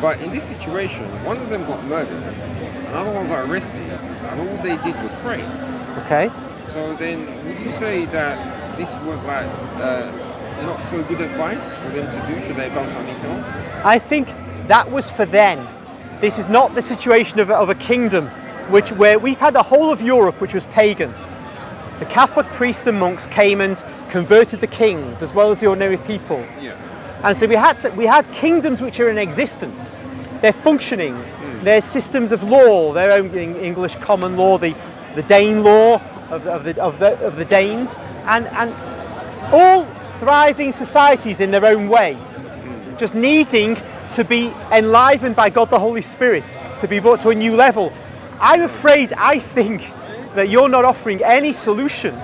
But in this situation, one of them got murdered, another one got arrested, and all they did was pray. Okay. So then, would you say that this was like not so good advice for them to do? Should they have done something else? I think that was for then. This is not the situation of a kingdom where we've had the whole of Europe which was pagan. The Catholic priests and monks came and converted the kings as well as the ordinary people. Yeah. And so we had kingdoms which are in existence. They're functioning. There's systems of law, their own English common law, the Dane law of the Danes, and all thriving societies in their own way, just needing to be enlivened by God the Holy Spirit to be brought to a new level. I think that you're not offering any solution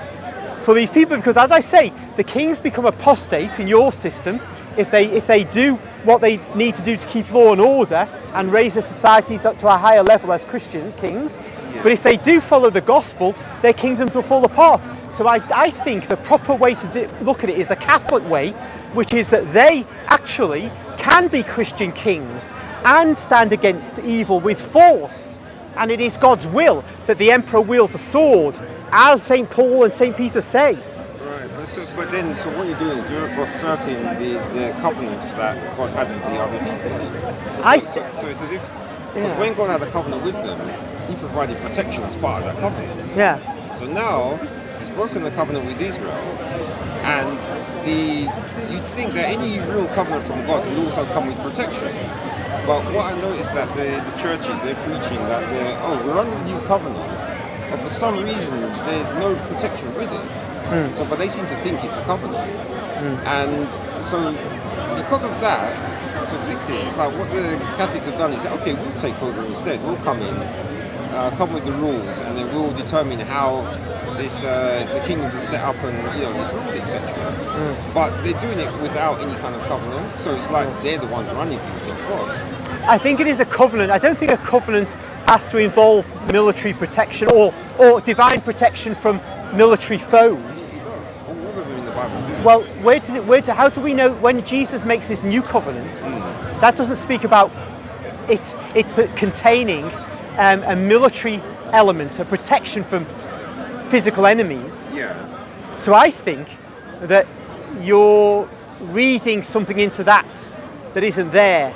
for these people, because as I say, the kings become apostate in your system if they do what they need to do to keep law and order and raise their societies up to a higher level as Christian kings. But if they do follow the gospel, their kingdoms will fall apart. So I think the proper way to look at it is the Catholic way, which is that they actually can be Christian kings and stand against evil with force. And it is God's will that the emperor wields a sword, as St. Paul and St. Peter say. Right, so what you're doing is you're asserting the covenants that God had with the other people. So it's as if, when God had a covenant with them, He provided protection as part of that covenant. Yeah. So now He's broken the covenant with Israel, and you'd think that any real covenant from God will also come with protection. But what I noticed that the churches, they're preaching that we're under the new covenant, but for some reason there's no protection with it. So, but they seem to think it's a covenant. And so because of that, to fix it, it's like what the Catholics have done is say, okay, we'll take over instead. We'll come in, come with the rules, and then we'll determine how the kingdom is set up and it's ruled, etc. But they're doing it without any kind of covenant, so it's like they're the ones running things, not God. I think it is a covenant. I don't think a covenant has to involve military protection or divine protection from military foes. All of them in the Bible. Well, how do we know when Jesus makes this new covenant? That doesn't speak about it containing a military element, a protection from physical enemies. Yeah. So I think that you're reading something into that isn't there.